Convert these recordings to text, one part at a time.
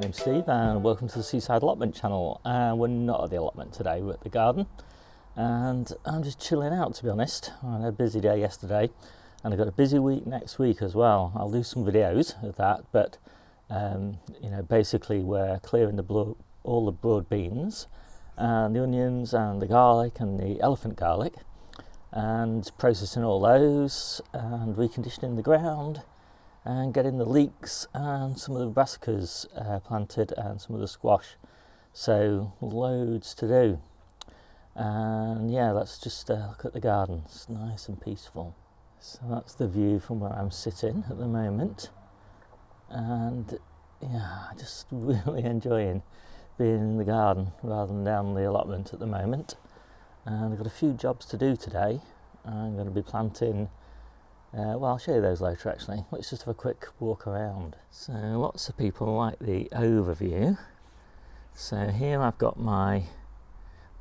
My name's Steve and welcome to the Seaside Allotment channel. We're not at the allotment today, we're at the garden and I'm just chilling out, to be honest. I had a busy day yesterday and I've got a busy week next week as well. I'll do some videos of that, but basically we're clearing all the broad beans and the onions and the garlic and the elephant garlic and processing all those and reconditioning the ground and getting the leeks and some of the brassicas planted and some of the squash. So loads to do. And yeah, let's just look at the garden. It's nice and peaceful. So that's the view from where I'm sitting at the moment. And yeah, just really enjoying being in the garden rather than down the allotment at the moment. And I've got a few jobs to do today. I'm going to be planting I'll show you those later actually. Let's just have a quick walk around. So lots of people like the overview. So here I've got my,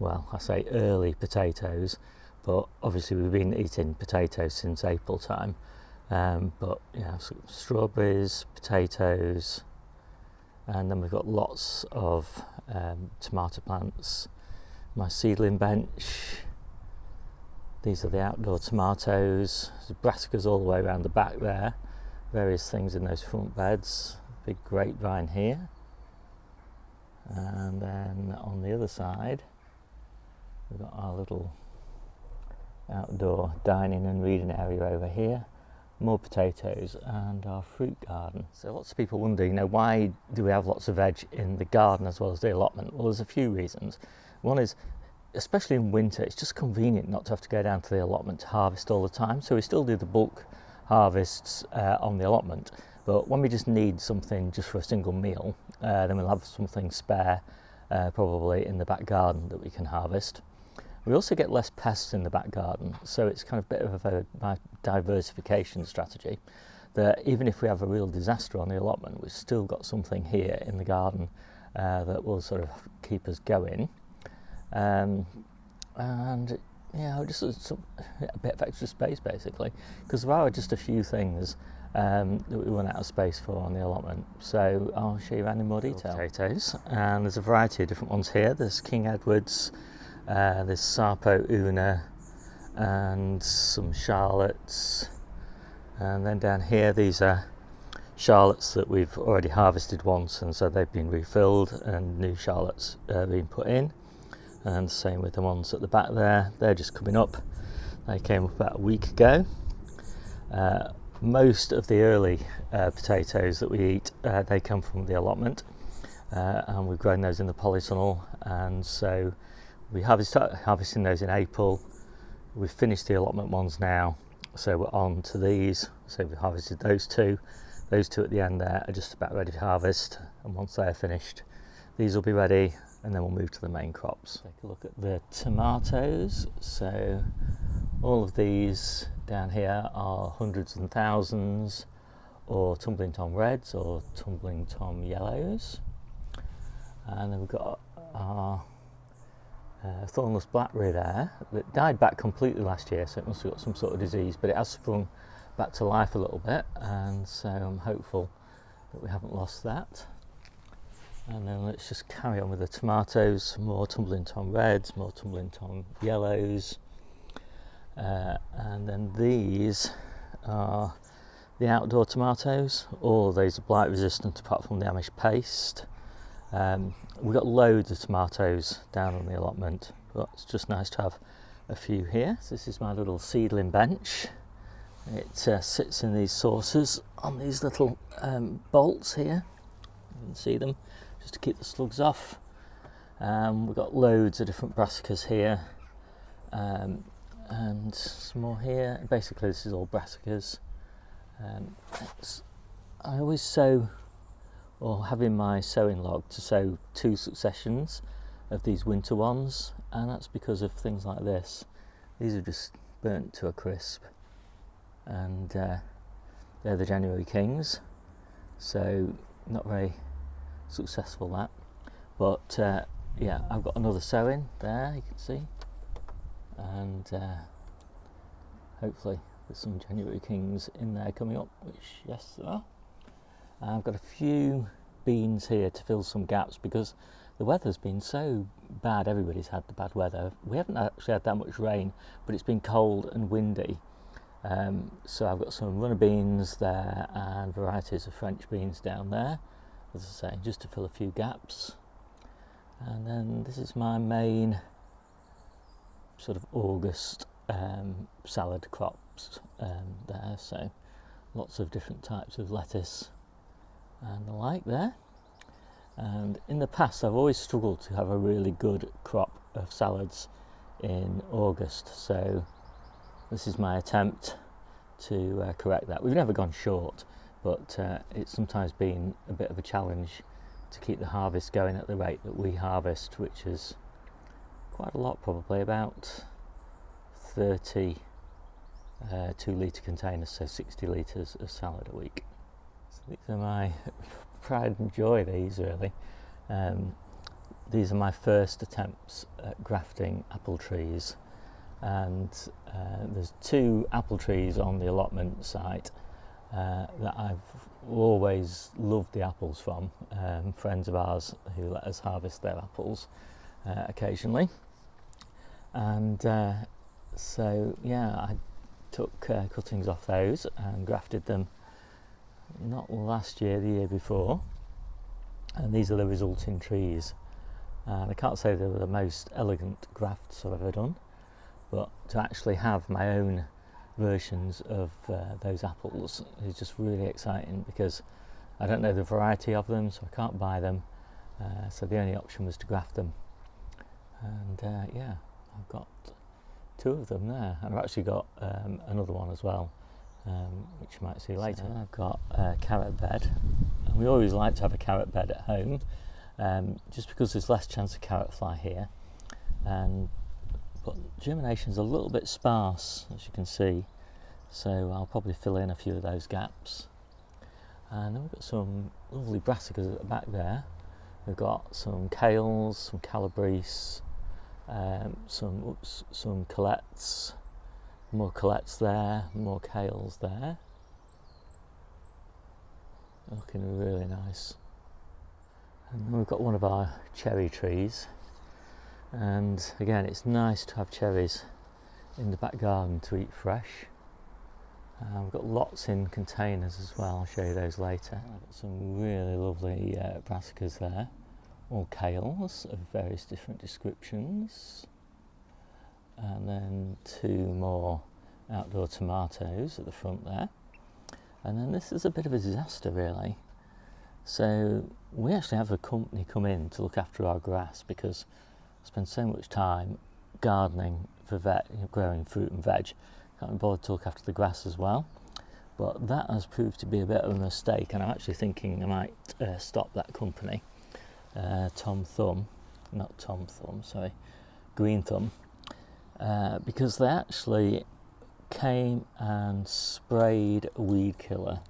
I say early potatoes, but obviously we've been eating potatoes since April time. But yeah, so strawberries, potatoes, and then we've got lots of tomato plants. My seedling bench. These are the outdoor tomatoes. There's brassicas all the way around the back there. Various things in those front beds. Big grapevine here. And then on the other side, we've got our little outdoor dining and reading area over here. More potatoes and our fruit garden. So lots of people wonder, why do we have lots of veg in the garden as well as the allotment? Well, there's a few reasons. One is, especially in winter, it's just convenient not to have to go down to the allotment to harvest all the time. So we still do the bulk harvests on the allotment, but when we just need something just for a single meal, then we'll have something spare probably in the back garden that we can harvest. We also get less pests in the back garden, so it's kind of a bit of a diversification strategy, that even if we have a real disaster on the allotment, we've still got something here in the garden that will sort of keep us going. And just a bit of extra space basically, because there are just a few things that we run out of space for on the allotment. So I'll show you around in more detail. Potatoes, and there's a variety of different ones here. There's King Edward's, there's Sarpo Una, and some Charlottes, and then down here these are Charlottes that we've already harvested once, and so they've been refilled and new Charlottes being put in. And the same with the ones at the back there, they're just coming up. They came up about a week ago. Most of the early potatoes that we eat, they come from the allotment, and we've grown those in the polytunnel, and so we started harvesting those in April. We've finished the allotment ones now, so we're on to these. So we've harvested those two at the end there are just about ready to harvest, and once they're finished, these will be ready, and then we'll move to the main crops. Take a look at the tomatoes. So all of these down here are hundreds and thousands, or tumbling tom reds or tumbling tom yellows. And then we've got our thornless blackberry there that died back completely last year, so it must have got some sort of disease, but it has sprung back to life a little bit, and so I'm hopeful that we haven't lost that. And then let's just carry on with the tomatoes. More tumbling tom reds, more tumbling tom yellows, and then these are the outdoor tomatoes. All of these are blight resistant apart from the Amish paste. We've got loads of tomatoes down on the allotment, but it's just nice to have a few here. So this is my little seedling bench. It sits in these saucers on these little bolts here. You can see them, just to keep the slugs off. We've got loads of different brassicas here, and some more here. Basically this is all brassicas. I always sow, or have in my sowing log, to sow 2 successions of these winter ones, and that's because of things like this. These are just burnt to a crisp, and they're the January Kings, so not very successful that, but yeah, I've got another sowing there, you can see, and hopefully there's some January Kings in there coming up, which yes there are. I've got a few beans here to fill some gaps because the weather's been so bad. Everybody's had the bad weather. We haven't actually had that much rain, but it's been cold and windy. So I've got some runner beans there and varieties of French beans down there, as I say, just to fill a few gaps. And then this is my main sort of August salad crops there, so lots of different types of lettuce and the like there. And in the past I've always struggled to have a really good crop of salads in August, so this is my attempt to correct that. We've never gone short, but it's sometimes been a bit of a challenge to keep the harvest going at the rate that we harvest, which is quite a lot, probably about 30 2-litre containers, so 60 litres of salad a week. So these are my pride and joy, these really. These are my first attempts at grafting apple trees, and there's 2 apple trees on the allotment site that I've always loved the apples from, friends of ours who let us harvest their apples occasionally. And so yeah, I took cuttings off those and grafted them not last year, the year before, and these are the resulting trees. And I can't say they were the most elegant grafts I've ever done, but to actually have my own versions of those apples is just really exciting, because I don't know the variety of them, so I can't buy them, so the only option was to graft them. And yeah, I've got 2 of them there, and I've actually got another one as well, which you might see later. So I've got a carrot bed, and we always like to have a carrot bed at home, just because there's less chance of carrot fly here, but germination's a little bit sparse, as you can see, so I'll probably fill in a few of those gaps. And then we've got some lovely brassicas at the back there. We've got some kales, some calabrese, some colettes, more colettes there, more kales there. Looking really nice. And then we've got one of our cherry trees, and again it's nice to have cherries in the back garden to eat fresh. We've got lots in containers as well, I'll show you those later. I've got some really lovely brassicas there, all kales of various different descriptions, and then 2 more outdoor tomatoes at the front there. And then this is a bit of a disaster really. So we actually have a company come in to look after our grass, because I spend so much time gardening for growing fruit and veg, can't be bothered to look after the grass as well. But that has proved to be a bit of a mistake, and I'm actually thinking I might stop that company. Green Thumb, because they actually came and sprayed a weed killer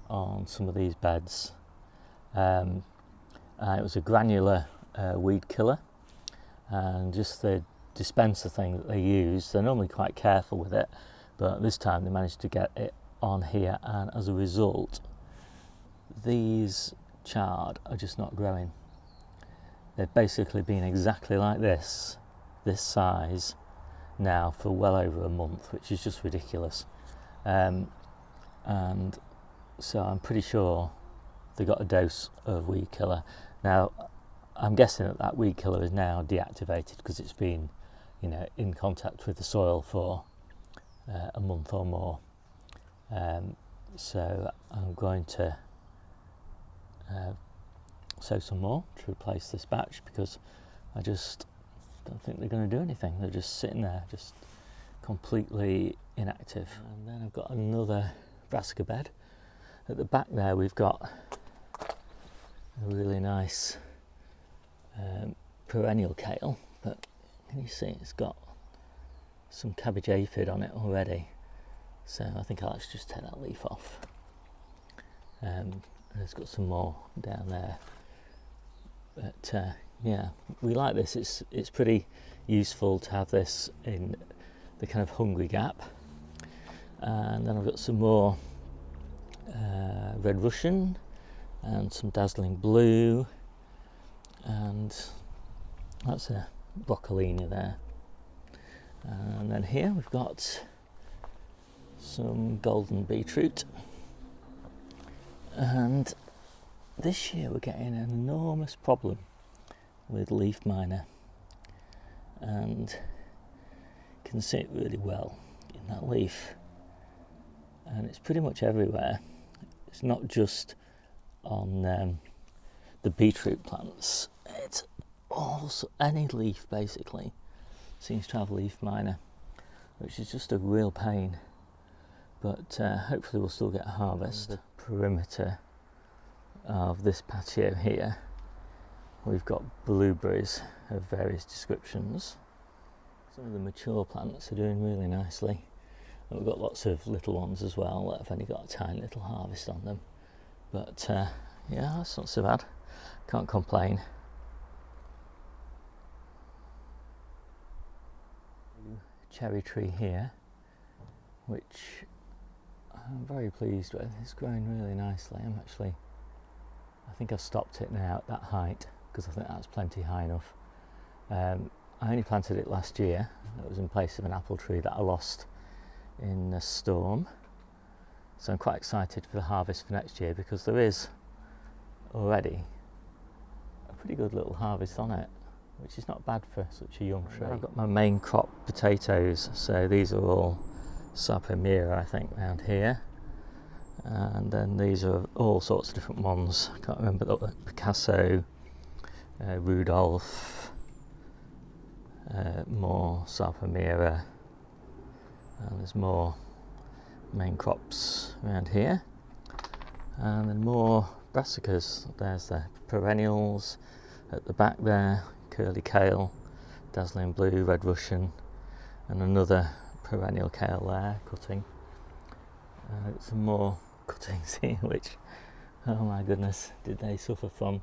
on some of these beds. It was a granular weed killer, and just the dispenser thing that they use, they're normally quite careful with it, but this time they managed to get it on here, and as a result these chard are just not growing. They've basically been exactly like this size now for well over a month, which is just ridiculous. And so I'm pretty sure they got a dose of weed killer. Now I'm guessing that weed killer is now deactivated, because it's been, in contact with the soil for a month or more. So I'm going to sow some more to replace this batch, because I just don't think they're going to do anything. They're just sitting there, just completely inactive. And then I've got another brassica bed. At the back there we've got a really nice perennial kale, but can you see it's got some cabbage aphid on it already, so I think I'll actually just take that leaf off. And it's got some more down there, but yeah, we like this. It's pretty useful to have this in the kind of hungry gap. And then I've got some more red Russian, and some dazzling blue, and that's a broccolina there. And then here we've got some golden beetroot, and this year we're getting an enormous problem with leaf miner, and you can see it really well in that leaf, and it's pretty much everywhere. It's not just on the beetroot plants, it's also any leaf basically seems to have leaf miner, which is just a real pain, but hopefully we'll still get a harvest. The perimeter of this patio here, we've got blueberries of various descriptions. Some of the mature plants are doing really nicely, and we've got lots of little ones as well that have only got a tiny little harvest on them, but yeah, that's not so bad, can't complain. Cherry tree here, which I'm very pleased with. It's growing really nicely. I think I've stopped it now at that height because I think that's plenty high enough. I only planted it last year. It was in place of an apple tree that I lost in a storm, so I'm quite excited for the harvest for next year, because there is already a pretty good little harvest on it, which is not bad for such a young tree. I've got my main crop potatoes, so these are all Sapomira I think around here, and then these are all sorts of different ones. I can't remember, Picasso, Rudolph, more Sapomira, and there's more main crops around here, and then more brassicas. There's the perennials at the back there, curly kale, dazzling blue, red Russian, and another perennial kale there, cutting. Some more cuttings here, which, oh my goodness, did they suffer from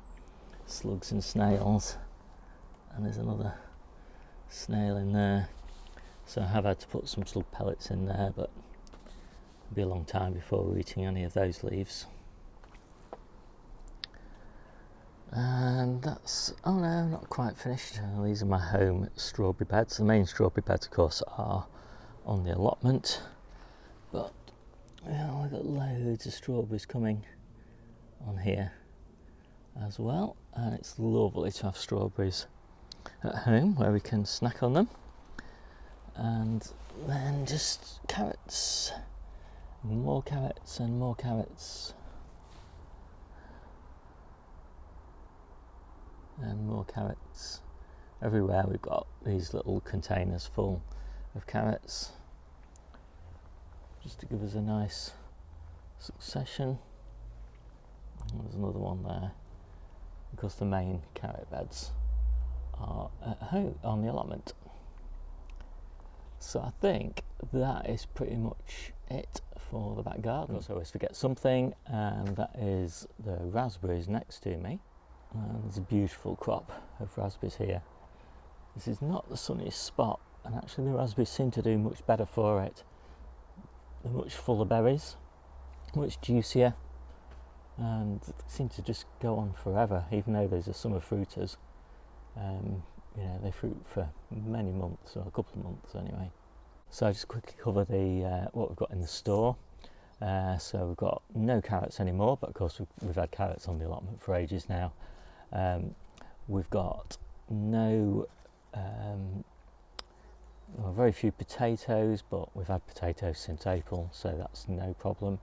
slugs and snails. And there's another snail in there, so I have had to put some little pellets in there, but it'll be a long time before we're eating any of those leaves. And that's, oh no, not quite finished. These are my home strawberry beds. The main strawberry beds, of course, are on the allotment, but yeah, we've got loads of strawberries coming on here as well, and it's lovely to have strawberries at home where we can snack on them. And then just carrots, more carrots and more carrots, and more carrots. Everywhere we've got these little containers full of carrots, just to give us a nice succession. There's another one there, because the main carrot beds are at home on the allotment. So I think that is pretty much it for the back garden. Of course, I always forget something, and that is the raspberries next to me. And there's a beautiful crop of raspberries here. This is not the sunniest spot, and actually the raspberries seem to do much better for it. They're much fuller berries, much juicier, and seem to just go on forever, even though these are summer fruiters. You know, they fruit for many months, or a couple of months anyway. So I'll just quickly cover the what we've got in the store. So we've got no carrots anymore, but of course we've had carrots on the allotment for ages now. We've got no, well, very few potatoes, but we've had potatoes since April, so that's no problem.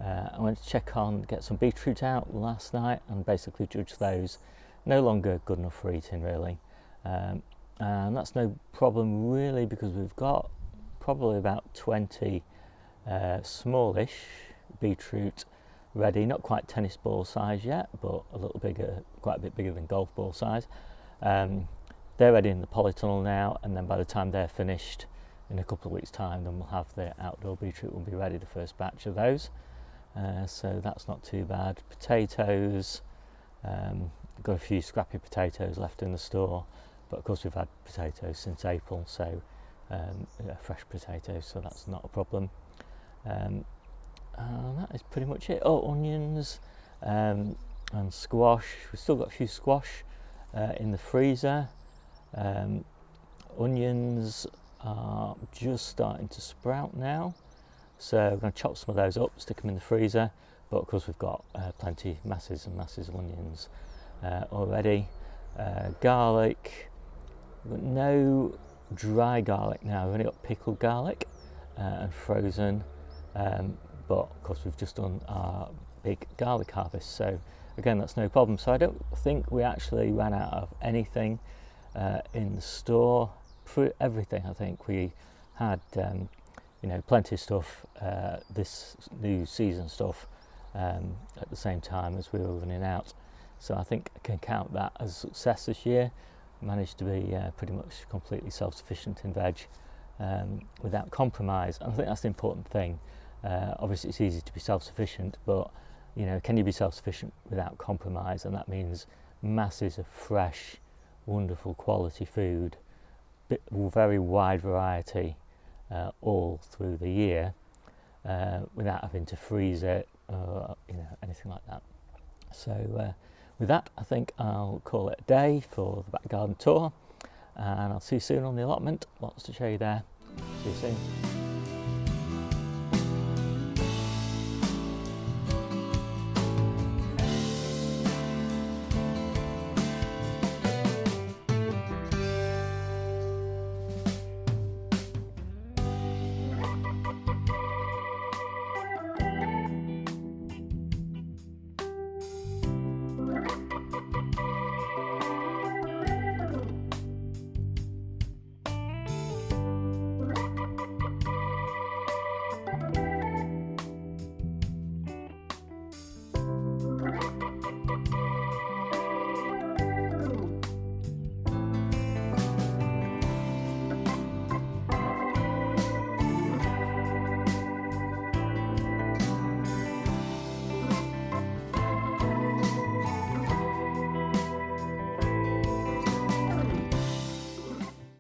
I went to check on, get some beetroot out last night, and basically judge those no longer good enough for eating, really. And that's no problem really, because we've got probably about 20 smallish beetroot ready, not quite tennis ball size yet, but a little bigger, quite a bit bigger than golf ball size. They're ready in the polytunnel now, and then by the time they're finished in a couple of weeks' time, then we'll have the outdoor beetroot will be ready, the first batch of those. So that's not too bad. Potatoes, got a few scrappy potatoes left in the store, but of course we've had potatoes since April, so fresh potatoes, so that's not a problem. That is pretty much it. Oh, onions. and squash. We've still got a few squash in the freezer. Onions are just starting to sprout now, so we're going to chop some of those up, stick them in the freezer, but of course we've got plenty, masses and masses of onions already. Garlic, we've got no dry garlic now, we've only got pickled garlic and frozen, but of course we've just done our big garlic harvest, so again that's no problem. So I don't think we actually ran out of anything in the store. For everything I think we had plenty of stuff, this new season stuff, at the same time as we were running out, so I think I can count that as a success this year. Managed to be pretty much completely self-sufficient in veg without compromise, and I think that's the important thing. Obviously it's easy to be self-sufficient, but can you be self-sufficient without compromise? And that means masses of fresh, wonderful quality food, very wide variety all through the year, without having to freeze it or anything like that. So with that, I think I'll call it a day for the back garden tour, and I'll see you soon on the allotment. Lots to show you there. See you soon.